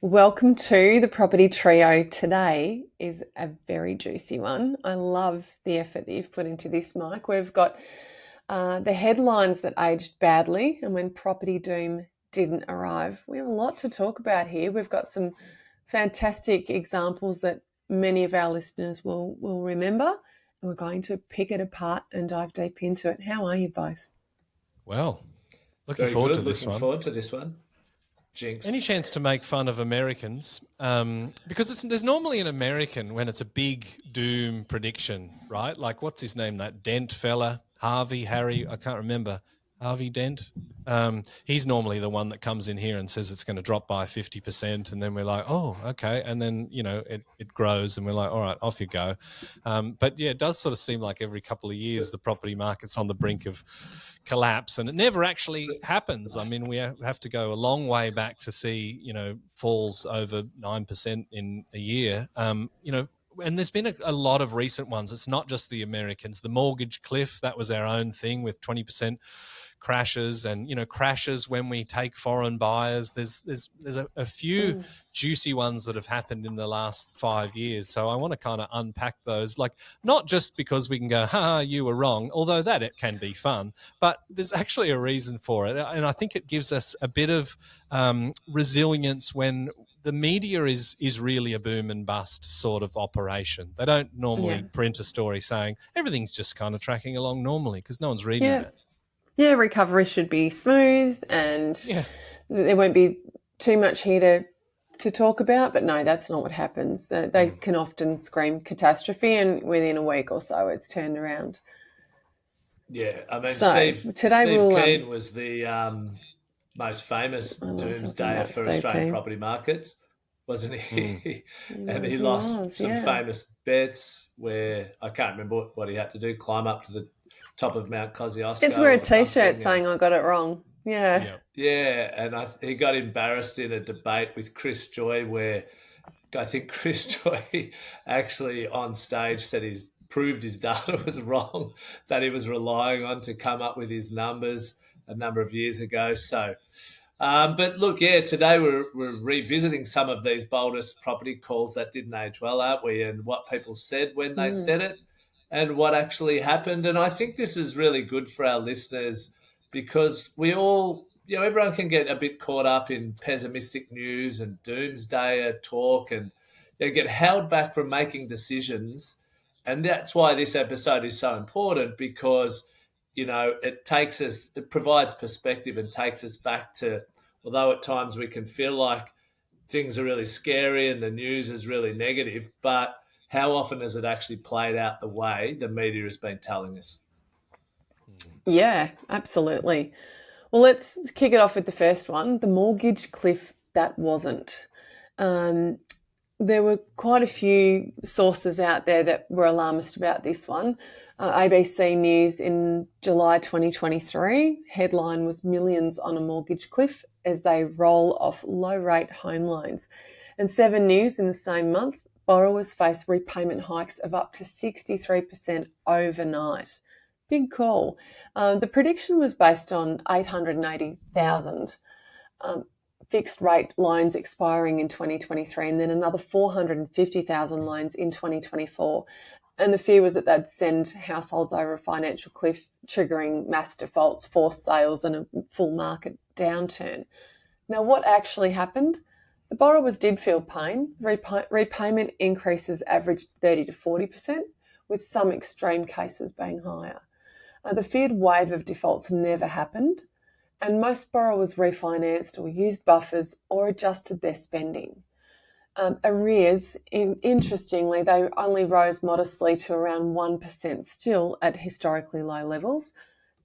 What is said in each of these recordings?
Welcome to the Property Trio. Today is a very juicy one. I love the effort that you've put into this, Mike. We've got the headlines that aged badly and when property doom didn't arrive. We have a lot to talk about here. We've got some fantastic examples that many of our listeners will remember, and we're going to pick it apart and dive deep into it. How are you both? Well, looking Very forward good. to this Looking one. forward to this one. Jinx. Any chance to make fun of Americans? Because there's normally an American when it's a big doom prediction, right? Like, what's his name? That Dent fella, Harry, I can't remember. Harvey Dent. He's normally the one that comes in here and says it's going to drop by 50%. And then we're like, oh, okay. And then, it grows and we're like, all right, off you go. But yeah, it does sort of seem like every couple of years the property market's on the brink of collapse, and it never actually happens. I mean, we have to go a long way back to see, falls over 9% in a year. And there's been a lot of recent ones. It's not just the Americans. The mortgage cliff, that was our own thing with 20% crashes, and crashes when we take foreign buyers. There's a few juicy ones that have happened in the last 5 years. So I want to kind of unpack those, like, not just because we can go, ha, you were wrong, although that it can be fun, but there's actually a reason for it. And I think it gives us a bit of resilience when the media is really a boom and bust sort of operation. They don't normally print a story saying everything's just kind of tracking along normally, because no one's reading it. Yeah, recovery should be smooth and there won't be too much here to talk about. But no, that's not what happens. They can often scream catastrophe, and within a week or so it's turned around. Yeah, I mean, So, Steve today Keen was the most famous doomsdayer for Australian property markets, wasn't he? And he lost some famous bets where I can't remember what he had to do, climb up to the top of Mount Kosciuszko. It's wear a T-shirt saying I got it wrong. Yeah, and he got embarrassed in a debate with Chris Joy, where I think Chris Joy actually on stage said he's proved his data was wrong, that he was relying on to come up with his numbers a number of years ago. So, but look, today we're revisiting some of these boldest property calls that didn't age well, aren't we? And what people said when they said it, and what actually happened. And I think this is really good for our listeners, because we all, everyone can get a bit caught up in pessimistic news and doomsdayer talk, and they get held back from making decisions. And that's why this episode is so important, because, it provides perspective and takes us back to, although at times we can feel like things are really scary and the news is really negative, but how often has it actually played out the way the media has been telling us? Yeah, absolutely. Well, let's kick it off with the first one, the mortgage cliff that wasn't. There were quite a few sources out there that were alarmist about this one. ABC News in July 2023, headline was "Millions on a Mortgage Cliff as they roll off low-rate home loans." And 7 News in the same month, borrowers face repayment hikes of up to 63% overnight. Big call. The prediction was based on 880,000 fixed rate loans expiring in 2023, and then another 450,000 loans in 2024. And the fear was that they'd send households over a financial cliff, triggering mass defaults, forced sales, and a full market downturn. Now, what actually happened? The borrowers did feel pain. Repayment increases averaged 30 to 40%, with some extreme cases being higher. The feared wave of defaults never happened, and most borrowers refinanced or used buffers or adjusted their spending. Arrears, interestingly, they only rose modestly to around 1%, still at historically low levels,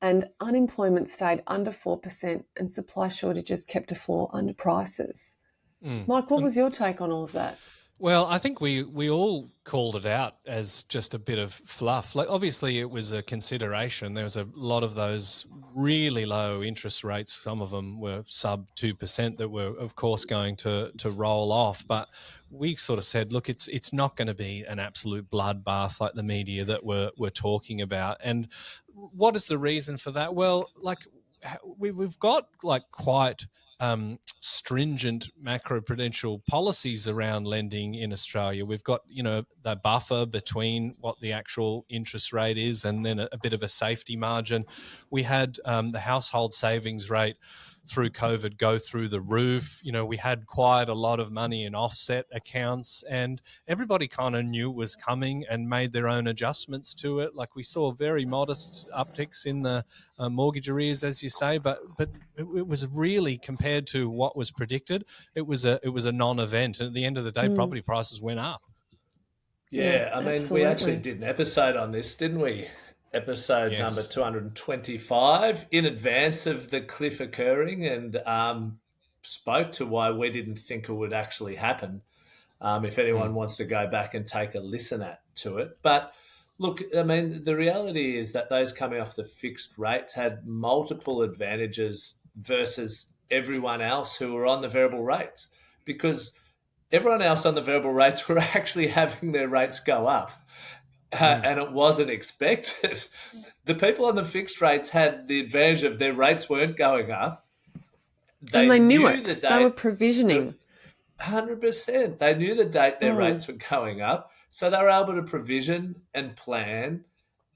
and unemployment stayed under 4%, and supply shortages kept a floor under prices. Mike, what was your take on all of that? Well, I think we all called it out as just a bit of fluff. Like, obviously, it was a consideration. There was a lot of those really low interest rates. Some of them were sub 2% that were, of course, going to roll off. But we sort of said, look, it's not going to be an absolute bloodbath like the media that we're talking about. And what is the reason for that? Well, like, we've got like quite stringent macroprudential policies around lending in Australia. We've got, the buffer between what the actual interest rate is and then a bit of a safety margin. We had the household savings rate through COVID go through the roof. We had quite a lot of money in offset accounts, and everybody kind of knew it was coming and made their own adjustments to it. Like, we saw very modest upticks in the mortgage arrears, as you say, but it was really, compared to what was predicted, it was a non-event. And at the end of the day, property prices went up. Yeah, I mean, we actually absolutely. did an episode on this, didn't we? Episode number Yes. 225, in advance of the cliff occurring, and spoke to why we didn't think it would actually happen. If anyone wants to go back and take a listen to it. But look, I mean, the reality is that those coming off the fixed rates had multiple advantages versus everyone else who were on the variable rates, because everyone else on the variable rates were actually having their rates go up. And it wasn't expected. The people on the fixed rates had the advantage of their rates weren't going up. And they knew knew it. the They were date. provisioning. 100%. They knew the date their rates were going up. So they were able to provision and plan.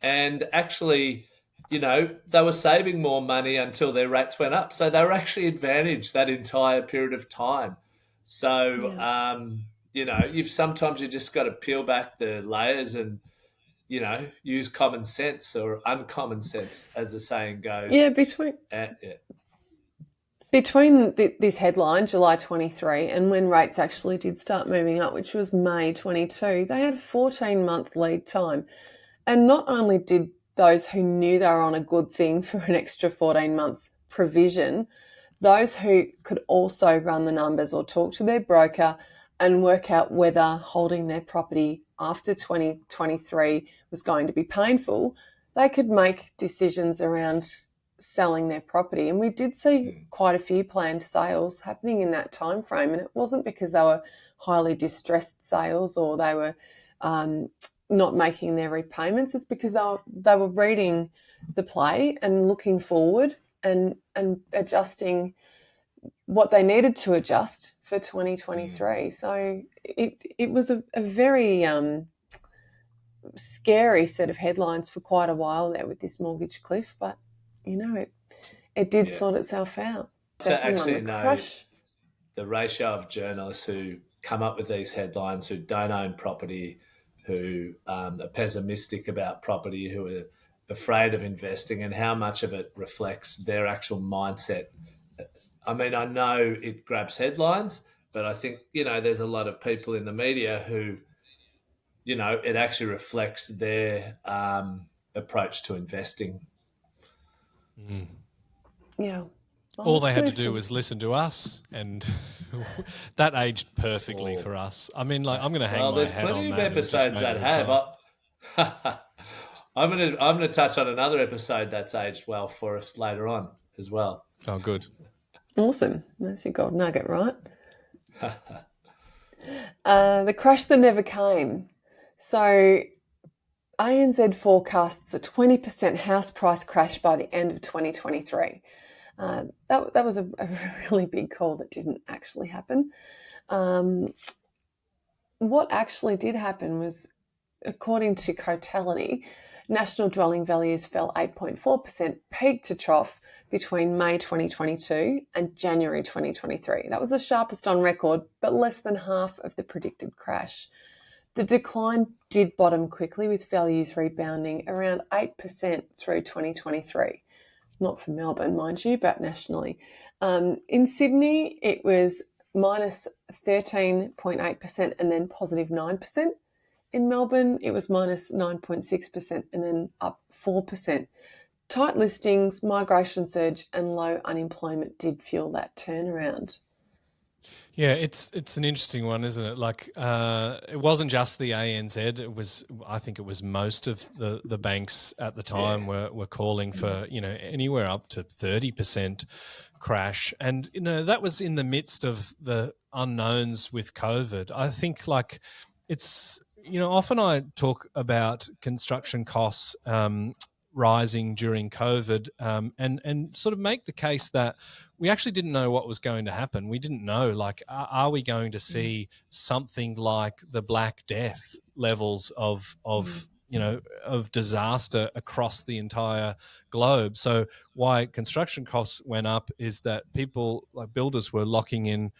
And actually, they were saving more money until their rates went up. So they were actually advantaged that entire period of time. So, sometimes you just got to peel back the layers and, use common sense, or uncommon sense, as the saying goes. Yeah, between this headline, July 23, and when rates actually did start moving up, which was May 22, they had a 14-month lead time. And not only did those who knew they were on a good thing for an extra 14 months provision, those who could also run the numbers or talk to their broker and work out whether holding their property after 2023 was going to be painful, they could make decisions around selling their property. And we did see quite a few planned sales happening in that time frame, and it wasn't because they were highly distressed sales or they were not making their repayments. It's because they were reading the play and looking forward and adjusting what they needed to adjust for 2023. So it was a very scary set of headlines for quite a while there with this mortgage cliff, but it did sort itself out. To actually know the ratio of journalists who come up with these headlines, who don't own property, who are pessimistic about property, who are afraid of investing, and how much of it reflects their actual mindset. I mean, I know it grabs headlines, but I think, there's a lot of people in the media who, it actually reflects their approach to investing. Yeah. All they had to do was listen to us, and that aged perfectly for us. I mean, like, I'm going to hang my hat on that. There's plenty of episodes that have. I'm going to touch on another episode that's aged well for us later on as well. Oh, good. Awesome. That's your gold nugget, right? The crash that never came. So ANZ forecasts a 20% house price crash by the end of 2023. That was a really big call that didn't actually happen. What actually did happen was, according to Cotality, national dwelling values fell 8.4% peak to trough between May 2022 and January 2023. That was the sharpest on record, but less than half of the predicted crash. The decline did bottom quickly, with values rebounding around 8% through 2023. Not for Melbourne, mind you, but nationally. In Sydney, it was minus 13.8% and then positive 9%. In Melbourne, it was minus 9.6% and then up 4%. Tight listings, migration surge, and low unemployment did fuel that turnaround. Yeah, it's an interesting one, isn't it? Like, it wasn't just the ANZ. I think it was most of the banks at the time were calling for, anywhere up to 30% crash. And, that was in the midst of the unknowns with COVID. I think, like, it's, often I talk about construction costs rising during COVID, and sort of make the case that we actually didn't know what was going to happen. We didn't know, like, are we going to see something like the Black Death levels of of disaster across the entire globe? So why construction costs went up is that people, like builders, were locking in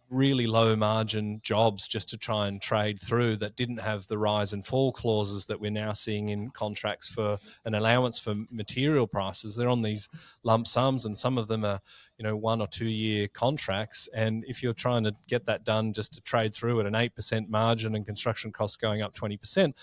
really low margin jobs just to try and trade through, that didn't have the rise and fall clauses that we're now seeing in contracts for an allowance for material prices. They're on these lump sums, and some of them are 1 or 2 year contracts, and if you're trying to get that done just to trade through at an 8% margin and construction costs going up 20%,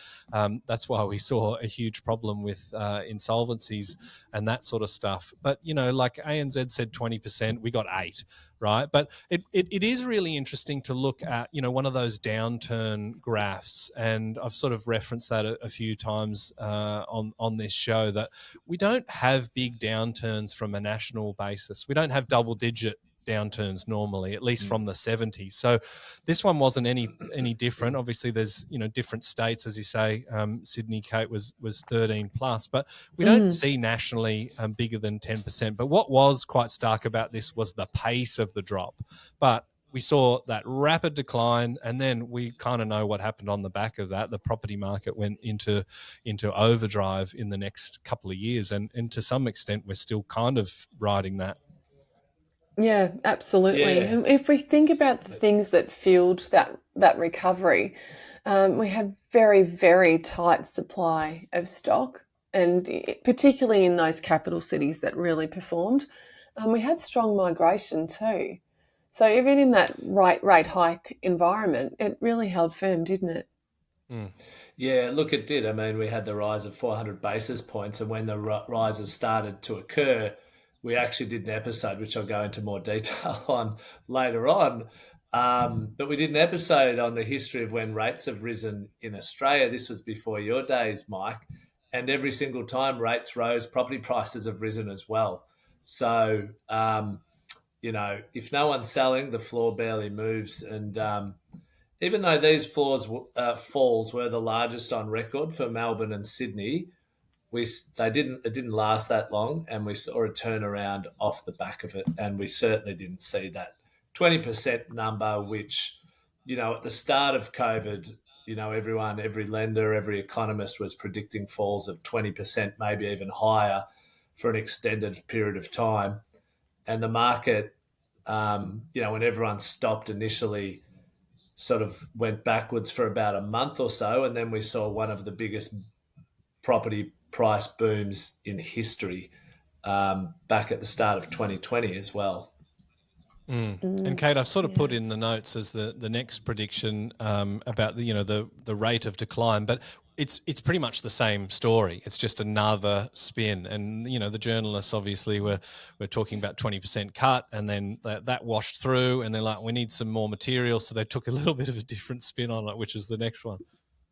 that's why we saw a huge problem with insolvencies and that sort of stuff. But like ANZ said 20%, we got 8, right? But it is really interesting to look at one of those downturn graphs, and I've sort of referenced that a few times on this show, that we don't have big downturns from a national basis. We don't have double digit downturns normally, at least from the 70s. So this one wasn't any different. Obviously there's different states, as you say. Sydney, Kate, was 13 plus, but we don't see nationally bigger than 10%. But what was quite stark about this was the pace of the drop. But we saw that rapid decline, and then we kind of know what happened on the back of that. The property market went into overdrive in the next couple of years, and to some extent we're still kind of riding that. Yeah, absolutely. Yeah. And if we think about the things that fueled that recovery, we had very, very tight supply of stock, and particularly in those capital cities that really performed. We had strong migration too. So even in that rate hike environment, it really held firm, didn't it? Yeah, look, it did. I mean, we had the rise of 400 basis points, and when the rises started to occur, we actually did an episode, which I'll go into more detail on later on. But we did an episode on the history of when rates have risen in Australia. This was before your days, Mike. And every single time rates rose, property prices have risen as well. So, if no one's selling, the floor barely moves. And even though these falls were the largest on record for Melbourne and Sydney, it didn't last that long, and we saw a turnaround off the back of it, and we certainly didn't see that 20% number, which at the start of COVID, everyone, every lender, every economist was predicting falls of 20%, maybe even higher, for an extended period of time. And the market, when everyone stopped initially, sort of went backwards for about a month or so, and then we saw one of the biggest property price booms in history back at the start of 2020 as well. And Kate, I've sort of put in the notes as the next prediction about the rate of decline, but it's pretty much the same story. It's just another spin, and the journalists obviously were talking about 20% cut, and then that washed through, and they're like, we need some more material, so they took a little bit of a different spin on it, which is the next one.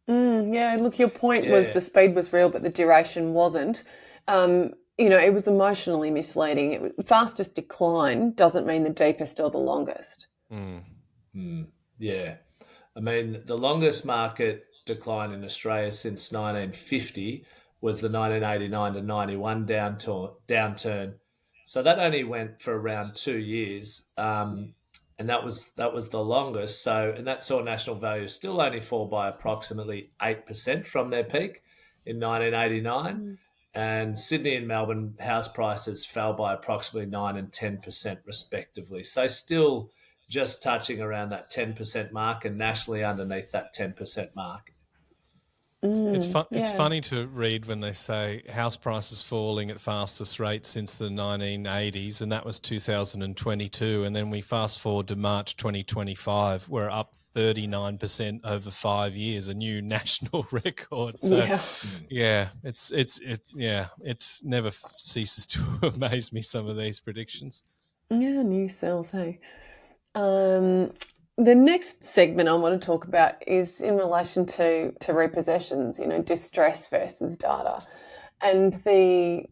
Yeah, look, your point was the speed was real, but the duration wasn't. It was emotionally misleading. Fastest decline doesn't mean the deepest or the longest. Yeah. I mean, the longest market decline in Australia since 1950 was the 1989 to 91 downturn. So that only went for around 2 years. And that was the longest. So, and that saw national values still only fall by approximately 8% from their peak in 1989. And Sydney and Melbourne house prices fell by approximately 9 and 10% respectively. So still just touching around that 10% mark, and nationally underneath that 10% mark. It's funny to read when they say house prices falling at fastest rate since the 1980s, and that was 2022. And then we fast forward to March 2025, we're up 39% over 5 years, a new national record. So, it's never ceases to amaze me, some of these predictions. Yeah, new cells, hey. The next segment I want to talk about is in relation to repossessions, distress versus data. And the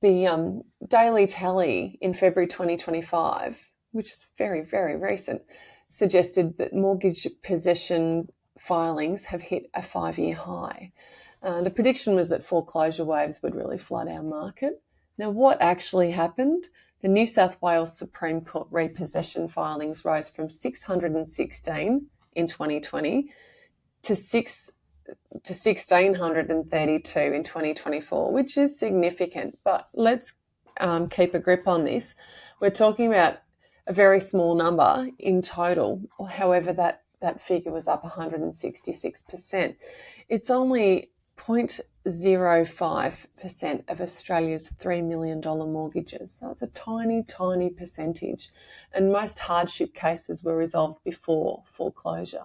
daily tally in February 2025, which is very, very recent, suggested that mortgage possession filings have hit a 5-year high. The prediction was that foreclosure waves would really flood our market. Now, what actually happened? The New South Wales Supreme Court repossession filings rose from 616 in 2020 to 1,632 in 2024, which is significant. But let's keep a grip on this. We're talking about a very small number in total. However, that figure was up 166%. It's only 0.05% of Australia's $3 million mortgages. So it's a tiny, tiny percentage. And most hardship cases were resolved before foreclosure.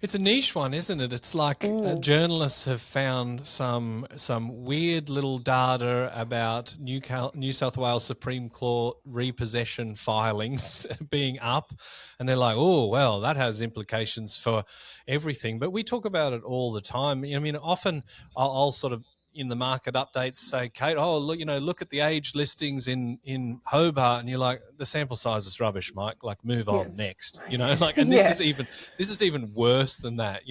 It's a niche one, isn't it? It's like journalists have found some weird little data about New South Wales Supreme Court repossession filings being up, and they're like, oh, well, that has implications for everything. But we talk about it all the time. I mean, often I'll sort of in the market updates say, Kate, oh, look, look at the age listings in Hobart, and you're like, the sample size is rubbish, Mike. Like, move on next. Like, and this is even worse than that.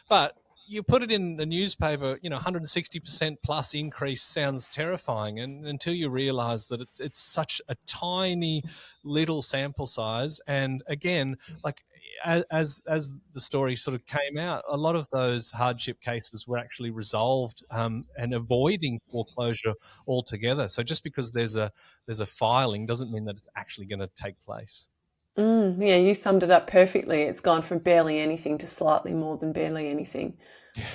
But you put it in the newspaper, 160% plus increase sounds terrifying, and until you realise that it's such a tiny little sample size, and again, like, as the story sort of came out, a lot of those hardship cases were actually resolved and avoiding foreclosure altogether. So just because there's a filing doesn't mean that it's actually going to take place. Yeah, you summed it up perfectly. It's gone from barely anything to slightly more than barely anything.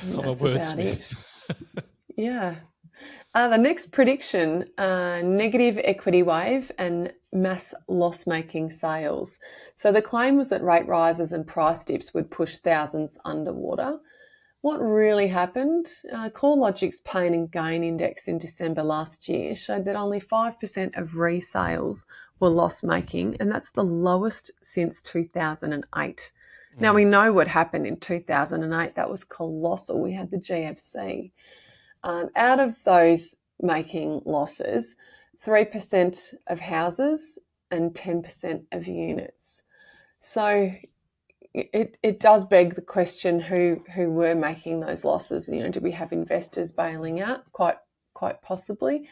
I'm a wordsmith. Yeah. The next prediction, negative equity wave and mass loss-making sales. So the claim was that rate rises and price dips would push thousands underwater. What really happened? CoreLogic's Pain and Gain Index in December last year showed that only 5% of resales were loss-making, and that's the lowest since 2008. Now, we know what happened in 2008. That was colossal. We had the GFC. Out of those making losses, 3% of houses and 10% of units. So it does beg the question who were making those losses. Did we have investors bailing out? Quite possibly.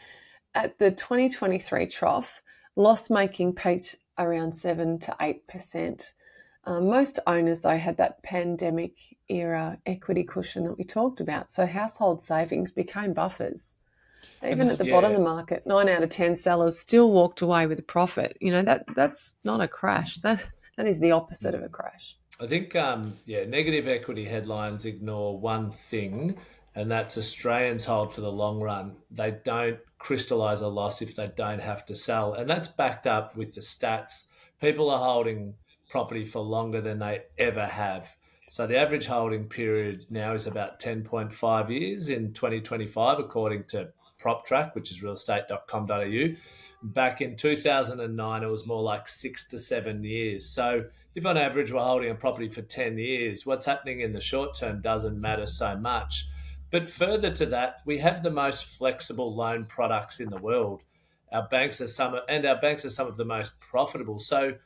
At the 2023 trough, loss making peaked around 7 to 8%. Most owners, though, had that pandemic era equity cushion that we talked about. So household savings became buffers. Even at the bottom of the market, 9 out of 10 sellers still walked away with a profit. That's not a crash. That is the opposite of a crash. I think, negative equity headlines ignore one thing, and that's Australians hold for the long run. They don't crystallise a loss if they don't have to sell. And that's backed up with the stats. People are holding property for longer than they ever have. So the average holding period now is about 10.5 years in 2025, according to PropTrack, which is realestate.com.au. Back in 2009, it was more like 6 to 7 years. So if on average we're holding a property for 10 years, what's happening in the short term doesn't matter so much. But further to that, we have the most flexible loan products in the world. Our banks are some of the most profitable. So,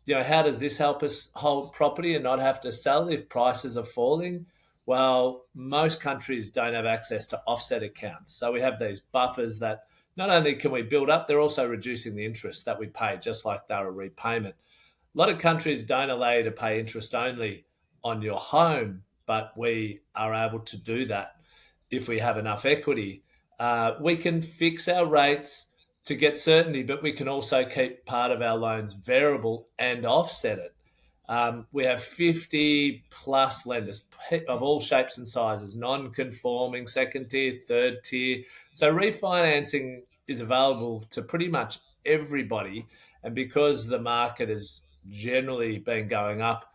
how does this help us hold property and not have to sell if prices are falling? Well, most countries don't have access to offset accounts. So we have these buffers that not only can we build up, they're also reducing the interest that we pay, just like they're a repayment. A lot of countries don't allow you to pay interest only on your home, but we are able to do that if we have enough equity. We can fix our rates to get certainty, but we can also keep part of our loans variable and offset it. We have 50 plus lenders of all shapes and sizes, non-conforming, second tier, third tier. So refinancing is available to pretty much everybody. And because the market has generally been going up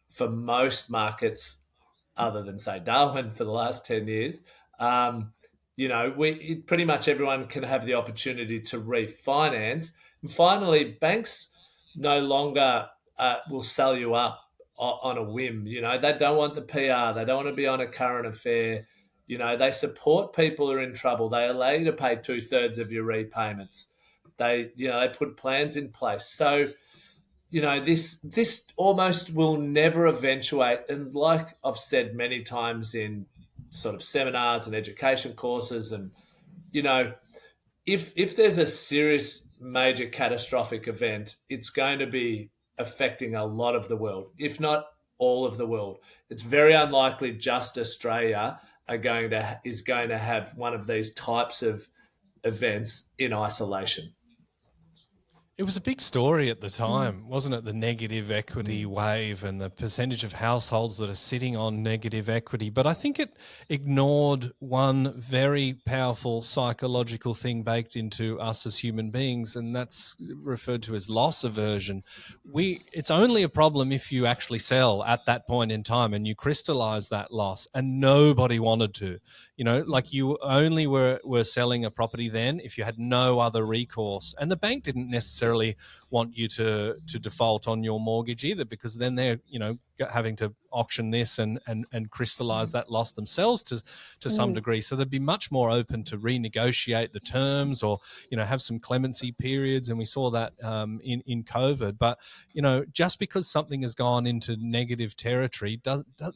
for most markets, other than, say, Darwin for the last 10 years, pretty much everyone can have the opportunity to refinance. And finally, banks no longer will sell you up on a whim. They don't want the PR. They don't want to be on a current affair. They support people who are in trouble. They allow you to pay 2/3 of your repayments. They put plans in place. So, this almost will never eventuate. And like I've said many times in sort of seminars and education courses. And, you know, if there's a serious major catastrophic event, it's going to be affecting a lot of the world, if not all of the world. It's very unlikely just Australia is going to have one of these types of events in isolation. It was a big story at the time, wasn't it? The negative equity wave and the percentage of households that are sitting on negative equity. But I think it ignored one very powerful psychological thing baked into us as human beings, and that's referred to as loss aversion. It's only a problem if you actually sell at that point in time and you crystallize that loss, and nobody wanted to. You know, like you only were selling a property then if you had no other recourse, and the bank didn't necessarily want you to default on your mortgage either, because then they're, you know, having to auction this and crystallize that loss themselves to some degree. So they'd be much more open to renegotiate the terms, or, you know, have some clemency periods. And we saw that in COVID. But, you know, just because something has gone into negative territory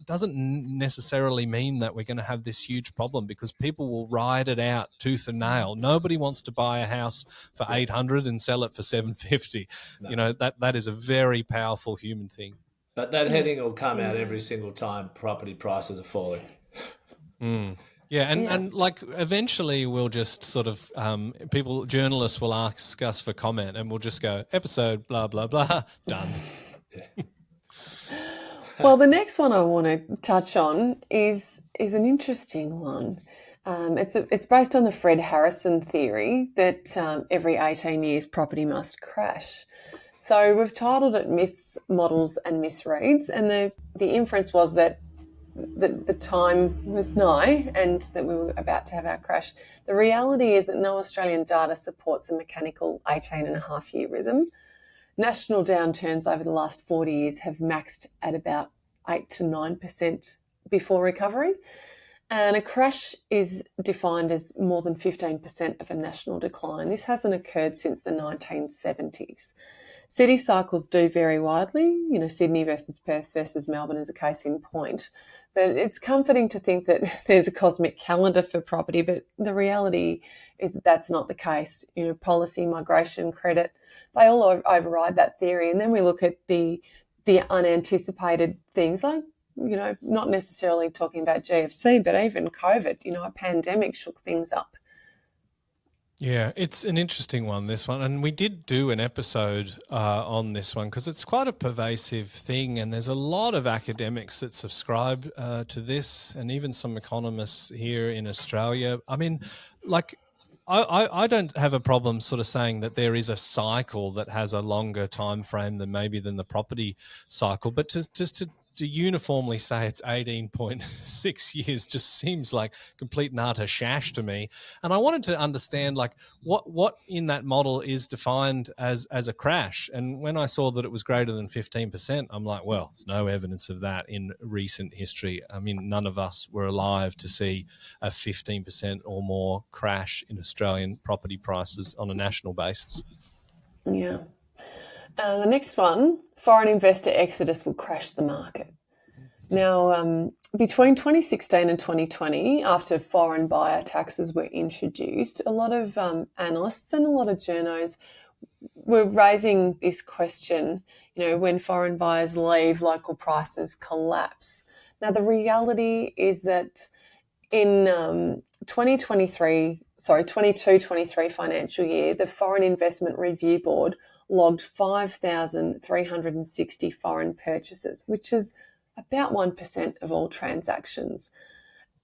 doesn't necessarily mean that we're going to have this huge problem, because people will ride it out tooth and nail. Nobody wants to buy a house for 800 and sell it for 750. No. You know, that is a very powerful human thing. But that heading will come out every single time property prices are falling. Yeah, and like eventually we'll just sort of journalists will ask us for comment, and we'll just go episode blah blah blah, done. Well, the next one I want to touch on is an interesting one. It's based on the Fred Harrison theory that every 18 years property must crash. So we've titled it Myths, Models and Misreads, and the inference was that the time was nigh and that we were about to have our crash. The reality is that no Australian data supports a mechanical 18.5-year rhythm. National downturns over the last 40 years have maxed at about 8 to 9% before recovery. And a crash is defined as more than 15% of a national decline. This hasn't occurred since the 1970s. City cycles do vary widely, you know, Sydney versus Perth versus Melbourne is a case in point. But it's comforting to think that there's a cosmic calendar for property, but the reality is that that's not the case. You know, policy, migration, credit, they all override that theory. And then we look at the unanticipated things like, you know, not necessarily talking about GFC, but even COVID, you know, a pandemic shook things up. Yeah, it's an interesting one, this one. And we did do an episode on this one because it's quite a pervasive thing. And there's a lot of academics that subscribe to this, and even some economists here in Australia. I mean, like, I don't have a problem sort of saying that there is a cycle that has a longer time frame than the property cycle, but to uniformly say it's 18.6 years just seems like complete and utter shash to me. And I wanted to understand, like, what in that model is defined as a crash. And when I saw that it was greater than 15%, I'm like, well, there's no evidence of that in recent history. I mean, none of us were alive to see a 15% or more crash in Australian property prices on a national basis. Yeah. The next one, foreign investor exodus will crash the market. Now, between 2016 and 2020, after foreign buyer taxes were introduced, a lot of analysts and a lot of journos were raising this question, you know, when foreign buyers leave, local prices collapse. Now, the reality is that in 22-23 financial year, the Foreign Investment Review Board logged 5,360 foreign purchases, which is about 1% of all transactions.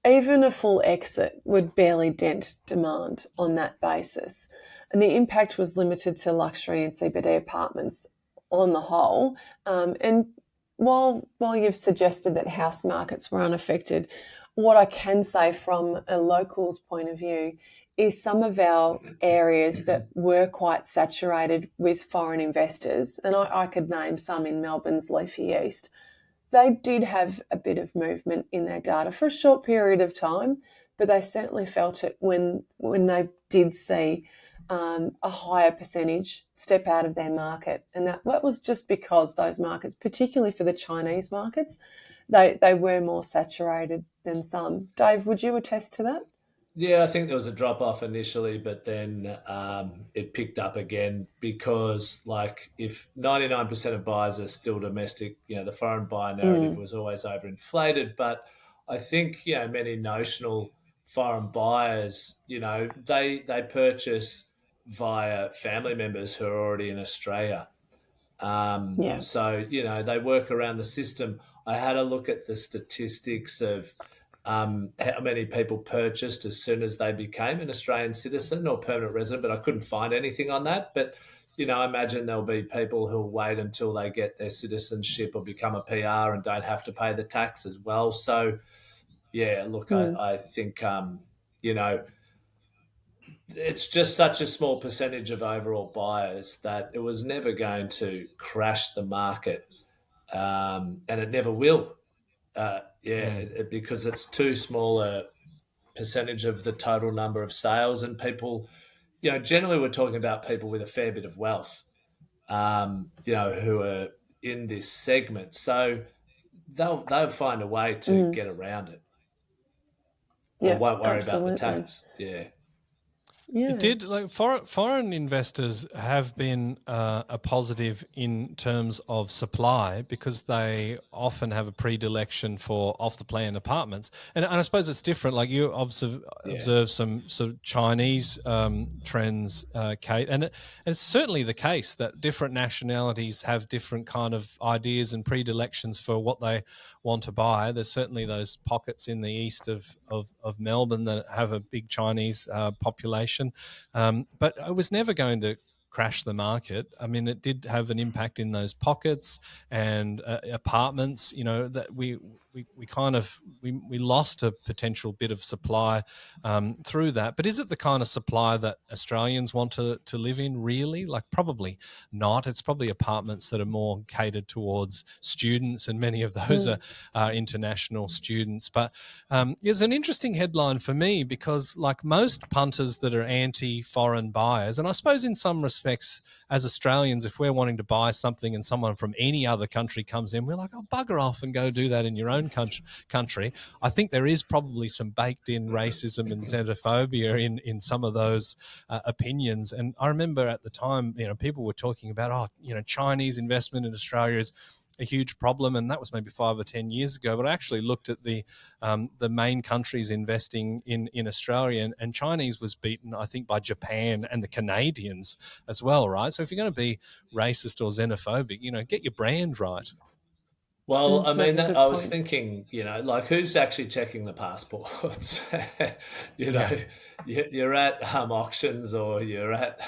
Even a full exit would barely dent demand on that basis. And the impact was limited to luxury and CBD apartments on the whole. And while you've suggested that house markets were unaffected, what I can say from a local's point of view is some of our areas that were quite saturated with foreign investors, and I could name some in Melbourne's leafy east, they did have a bit of movement in their data for a short period of time, but they certainly felt it when they did see a higher percentage step out of their market. And that was just because those markets, particularly for the Chinese markets, they were more saturated than some. Dave, would you attest to that? Yeah, I think there was a drop off initially, but then it picked up again because, like, if 99% of buyers are still domestic, the foreign buyer narrative Mm, was always overinflated. But I think, many notional foreign buyers, they purchase via family members who are already in Australia. yeah. So, they work around the system. I had a look at the statistics of how many people purchased as soon as they became an Australian citizen or permanent resident, but I couldn't find anything on that. But, I imagine there'll be people who'll wait until they get their citizenship or become a PR and don't have to pay the tax as well. So, yeah, look, Mm, I think, it's just such a small percentage of overall buyers that it was never going to crash the market, and it never will. Mm. Because it's too small a percentage of the total number of sales, and people, generally we're talking about people with a fair bit of wealth, who are in this segment, so they'll find a way to mm, get around it or yeah, won't worry about the absolutely. tax. Yeah. It Yeah. did. Like foreign investors have been a positive in terms of supply because they often have a predilection for off the plan apartments, and I suppose it's different. Like you Yeah. observe some sort of Chinese trends, Kate, and it's certainly the case that different nationalities have different kind of ideas and predilections for what they want to buy. There's certainly those pockets in the east of Melbourne that have a big Chinese population. But it was never going to crash the market. I mean, it did have an impact in those pockets and apartments. That we kind of we lost a potential bit of supply through that. But is it the kind of supply that Australians want to live in? Really, like probably not. It's probably apartments that are more catered towards students, and many of those Mm, are international students. But it's an interesting headline for me because, like most punters that are anti-foreign buyers, and I suppose in some respects, as Australians, if we're wanting to buy something and someone from any other country comes in, we're like, oh, bugger off and go do that in your own country. I think there is probably some baked-in racism and xenophobia in some of those opinions. And I remember at the time, people were talking about, Chinese investment in Australia is a huge problem, and that was maybe 5 or 10 years ago. But I actually looked at the main countries investing in Australia, and Chinese was beaten, I think, by Japan and the Canadians as well, right? So if you're going to be racist or xenophobic, get your brand right. Well, I make mean, a that I good was point. thinking, like who's actually checking the passports? you know, Yeah. you're at auctions or you're at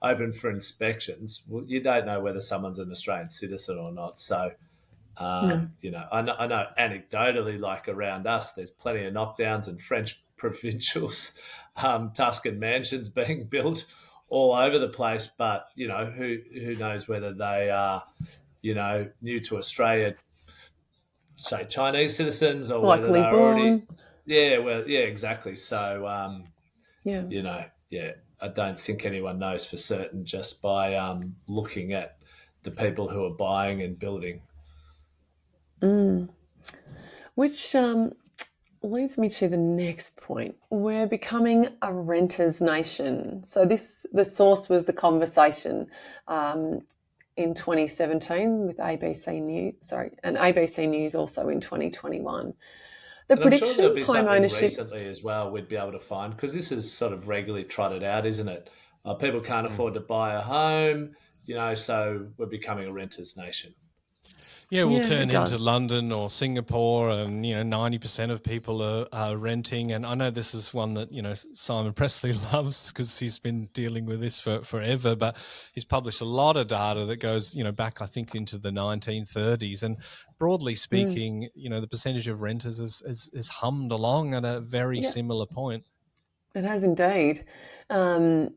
open for inspections. Well, you don't know whether someone's an Australian citizen or not. So, No. I know anecdotally, like around us, there's plenty of knockdowns and French provincials, Tuscan mansions being built all over the place. But who knows whether they are new to Australia, say Chinese citizens, or whether Locally they're already, born. yeah, well, yeah, exactly. So, Yeah. yeah, I don't think anyone knows for certain just by looking at the people who are buying and building. Mm. Which leads me to the next point. We're becoming a renters nation. So the source was the conversation um, in 2017 with ABC News. Sorry, and ABC News also in 2021. The And I'm sure prediction there'll be home something ownership. recently as well we'd be able to find because this is sort of regularly trotted out, isn't it? People can't Mm. afford to buy a home, so we're becoming a renters nation. Yeah, we'll Yeah, it turn into does. London or Singapore, and 90% of people are renting. And I know this is one that Simon Presley loves because he's been dealing with this for forever. But he's published a lot of data that goes back, I think, into the 1930s. And broadly Mm, speaking, the percentage of renters is hummed along at a very yeah, similar point. it has indeed. Um,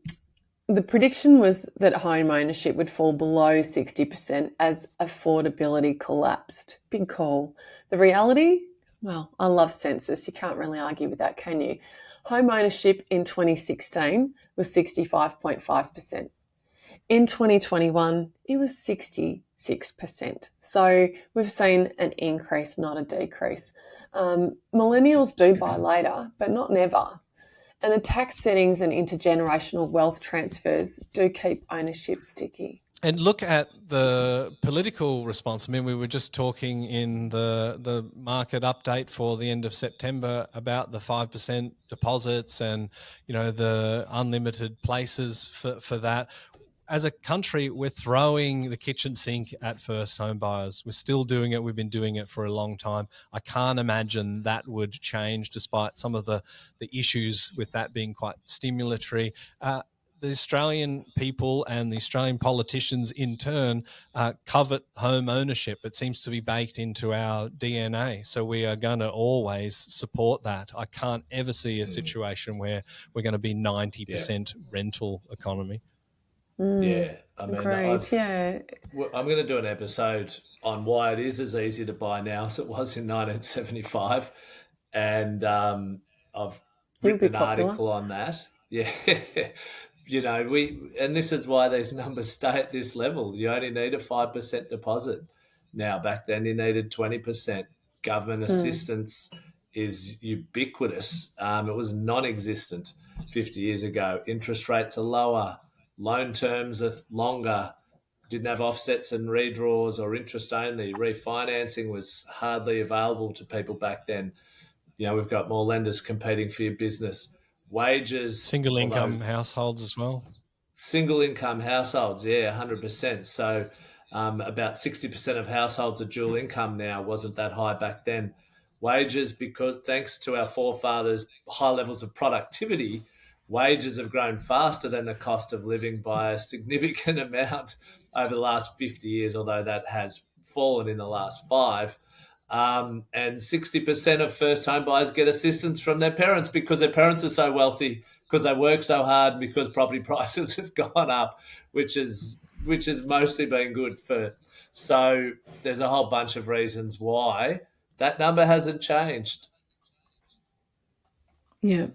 The prediction was that home ownership would fall below 60% as affordability collapsed. Big call. The reality? Well, I love census. You can't really argue with that, can you? Home ownership in 2016 was 65.5%. In 2021, it was 66%. So we've seen an increase, not a decrease. Millennials do buy later, but not never. And the tax settings and intergenerational wealth transfers do keep ownership sticky. And look at the political response. I mean, we were just talking in the market update for the end of September about the 5% deposits and, you know, the unlimited places for that. As a country, we're throwing the kitchen sink at first home buyers. We're still doing it. We've been doing it for a long time. I can't imagine that would change, despite some of the issues with that being quite stimulatory. The Australian people and the Australian politicians in turn covet home ownership. It seems to be baked into our DNA. So we are going to always support that. I can't ever see a situation where we're going to be 90% rental economy. Yeah, I mean, Great, yeah. I'm going to do an episode on why it is as easy to buy now as it was in 1975, and I've written an article on that. Yeah, you know, and this is why these numbers stay at this level. You only need a 5% deposit now. Back then, you needed 20%. Government assistance is ubiquitous. It was non-existent 50 years ago. Interest rates are lower. Loan terms are longer, didn't have offsets and redraws or interest only. Refinancing was hardly available to people back then. You know, we've got more lenders competing for your business. Wages. Single income households as well. Single income households, yeah, 100%. So about 60% of households are dual income now. Wasn't that high back then. Wages, because thanks to our forefathers' high levels of productivity, wages have grown faster than the cost of living by a significant amount over the last 50 years, although that has fallen in the last 5. And 60% of first home buyers get assistance from their parents because their parents are so wealthy, because they work so hard, because property prices have gone up, which has mostly been good for. So there's a whole bunch of reasons why that number hasn't changed. Yeah.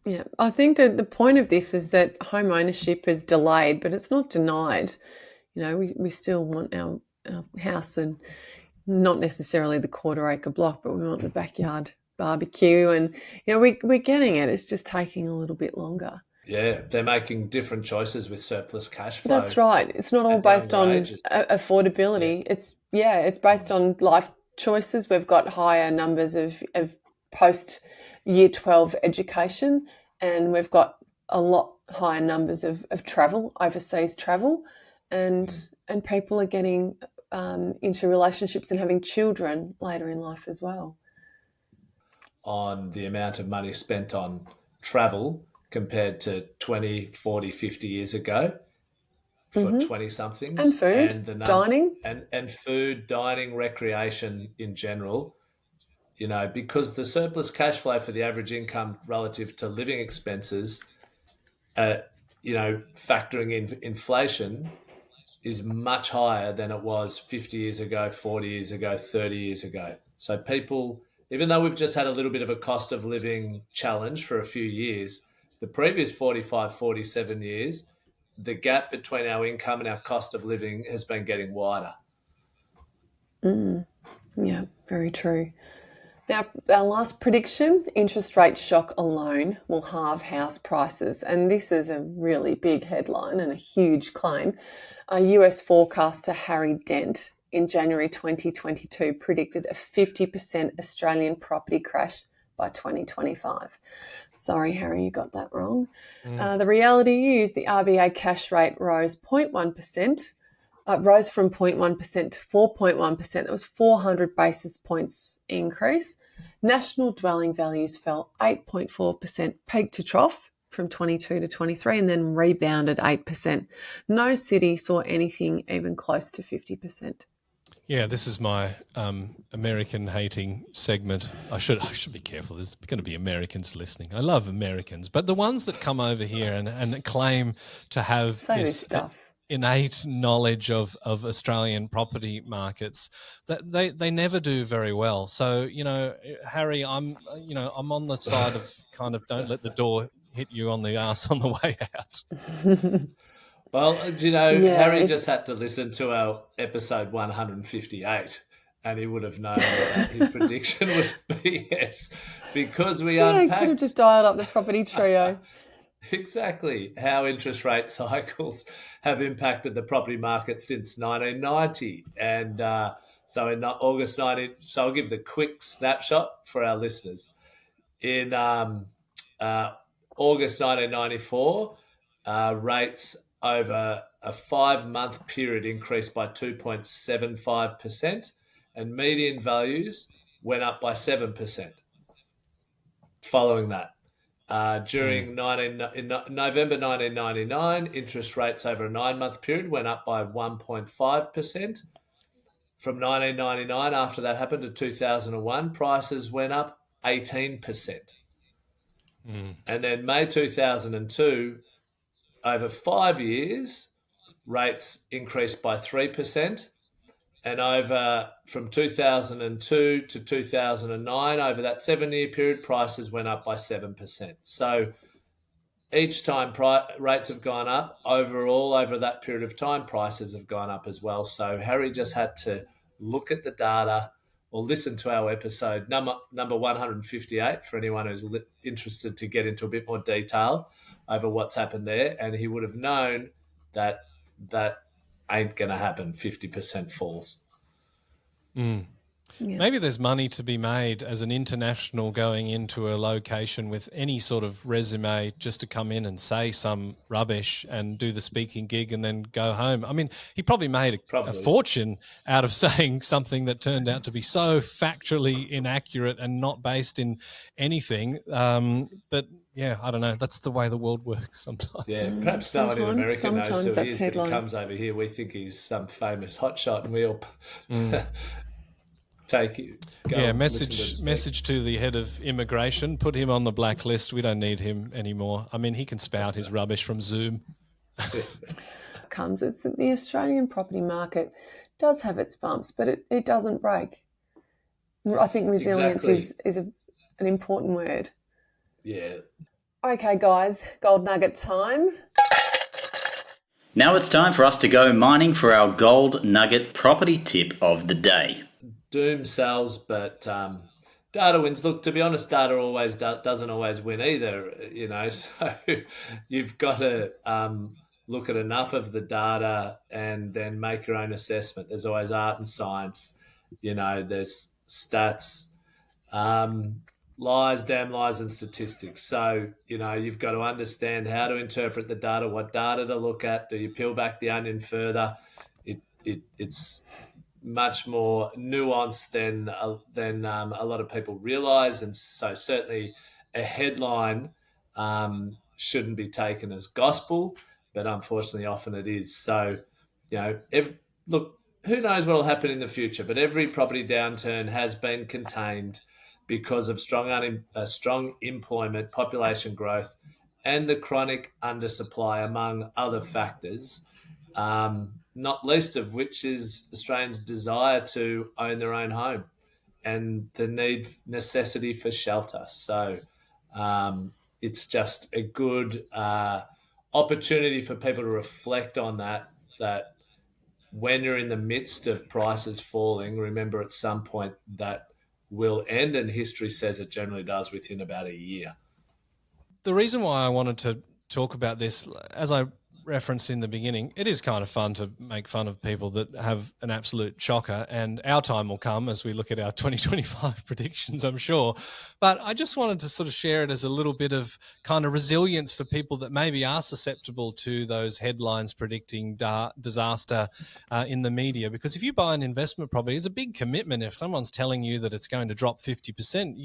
Yeah, I think that the point of this is that home ownership is delayed, but it's not denied. You know, we still want our house, and not necessarily the quarter acre block, but we want the backyard barbecue, and you know, we're getting it. It's just taking a little bit longer. Yeah, they're making different choices with surplus cash flow. That's right. It's not all based on affordability. Yeah. It's based on life choices. We've got higher numbers of post year 12 education, and we've got a lot higher numbers of travel, overseas travel, and people are getting into relationships and having children later in life as well. On the amount of money spent on travel compared to 20, 40, 50 years ago for 20-somethings. And food, dining. And food, dining, recreation in general. You know, because the surplus cash flow for the average income relative to living expenses, you know, factoring in inflation, is much higher than it was 50 years ago, 40 years ago, 30 years ago. So people, even though we've just had a little bit of a cost of living challenge for a few years, the previous 45, 47 years, the gap between our income and our cost of living has been getting wider. Yeah, very true. Now, our last prediction, interest rate shock alone will halve house prices. And this is a really big headline and a huge claim. US forecaster Harry Dent in January 2022 predicted a 50% Australian property crash by 2025. Sorry, Harry, you got that wrong. The reality is the RBA cash rate rose 0.1%. Rose from 0.1% to 4.1%. That was 400 basis points increase. National dwelling values fell 8.4% peak to trough from 22 to 23, and then rebounded 8%. No city saw anything even close to 50%. Yeah, this is my American hating segment. I should be careful. There's going to be Americans listening. I love Americans, but the ones that come over here and claim to have this stuff. innate knowledge of Australian property markets, that they never do very well. So, Harry, I'm on the side of kind of don't let the door hit you on the ass on the way out. Well, Yeah. Harry just had to listen to our episode 158 and he would have known that his prediction was BS because we Yeah, unpacked. could have just dialed up the property trio. Exactly how interest rate cycles have impacted the property market since 1990. And so in August 19, so I'll give the quick snapshot for our listeners. In August 1994, rates over a 5-month period increased by 2.75%, and median values went up by 7%. Following that, during November 1999, interest rates over a 9-month period went up by 1.5%. From 1999, after that happened, to 2001, prices went up 18%. And then May 2002, over 5 years, rates increased by 3%. And over from 2002 to 2009, over that 7-year period, prices went up by 7%. So each time rates have gone up, overall, over that period of time, prices have gone up as well. So Harry just had to look at the data or listen to our episode number 158 for anyone who's interested to get into a bit more detail over what's happened there. And he would have known that that ain't going to happen, 50% falls. Yeah. Maybe there's money to be made as an international going into a location with any sort of resume just to come in and say some rubbish and do the speaking gig and then go home. I mean, he probably made a fortune out of saying something that turned out to be so factually inaccurate and not based in anything. But yeah, I don't know. That's the way the world works sometimes. Yeah, perhaps no one in America knows who he is, but he comes over here. We think he's some famous hotshot, and we all take it. Message to the head of immigration. Put him on the blacklist. We don't need him anymore. I mean, he can spout his rubbish from Zoom. It's that the Australian property market does have its bumps, but it doesn't break. I think resilience is an important word. Yeah. Okay, guys, gold nugget time. Now it's time for us to go mining for our gold nugget property tip of the day. Doom sells, but data wins. Look, to be honest, data always doesn't always win either, so you've got to look at enough of the data and then make your own assessment. There's always art and science, there's stats, lies, damn lies, and statistics. So, you've got to understand how to interpret the data, what data to look at. Do you peel back the onion further? It's much more nuanced than a lot of people realise, and so certainly a headline shouldn't be taken as gospel, but unfortunately often it is. So, look, who knows what will happen in the future, but every property downturn has been contained because of strong employment, population growth, and the chronic undersupply, among other factors. Not least of which is Australians' desire to own their own home and the necessity for shelter. So it's just a good opportunity for people to reflect on that when you're in the midst of prices falling, remember at some point that will end, and history says it generally does within about a year. The reason why I wanted to talk about this, as I referenced in the beginning, it is kind of fun to make fun of people that have an absolute shocker, and our time will come as we look at our 2025 predictions, I'm sure. But I just wanted to sort of share it as a little bit of kind of resilience for people that maybe are susceptible to those headlines predicting disaster in the media. Because if you buy an investment property, it's a big commitment. If someone's telling you that it's going to drop 50%,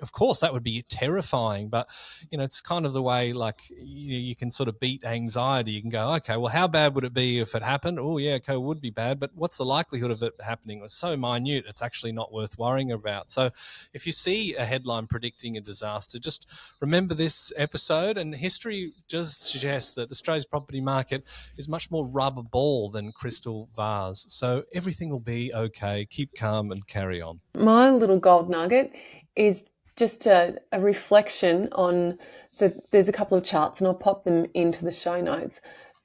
of course, that would be terrifying. But, it's kind of the way, like, you can sort of beat anxiety. You can go, okay, well, how bad would it be if it happened? Oh, yeah, okay, it would be bad. But what's the likelihood of it happening? It was so minute, it's actually not worth worrying about. So if you see a headline predicting a disaster, just remember this episode. And history does suggest that Australia's property market is much more rubber ball than crystal vase. So everything will be okay. Keep calm and carry on. My little gold nugget is just a reflection on there's a couple of charts, and I'll pop them into the show notes.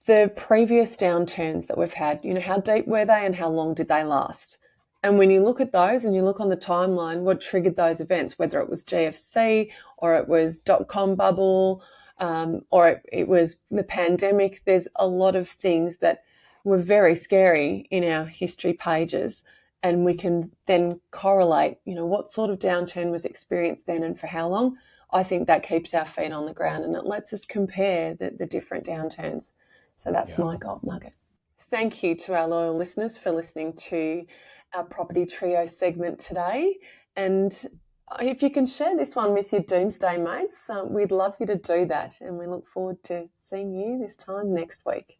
The previous downturns that we've had, how deep were they and how long did they last? And when you look at those and you look on the timeline, what triggered those events, whether it was GFC or it was dot-com bubble, or it was the pandemic, there's a lot of things that were very scary in our history pages. And we can then correlate, what sort of downturn was experienced then and for how long. I think that keeps our feet on the ground and it lets us compare the different downturns. So that's my gold nugget. Thank you to our loyal listeners for listening to our Property Trio segment today. And if you can share this one with your doomsday mates, we'd love you to do that. And we look forward to seeing you this time next week.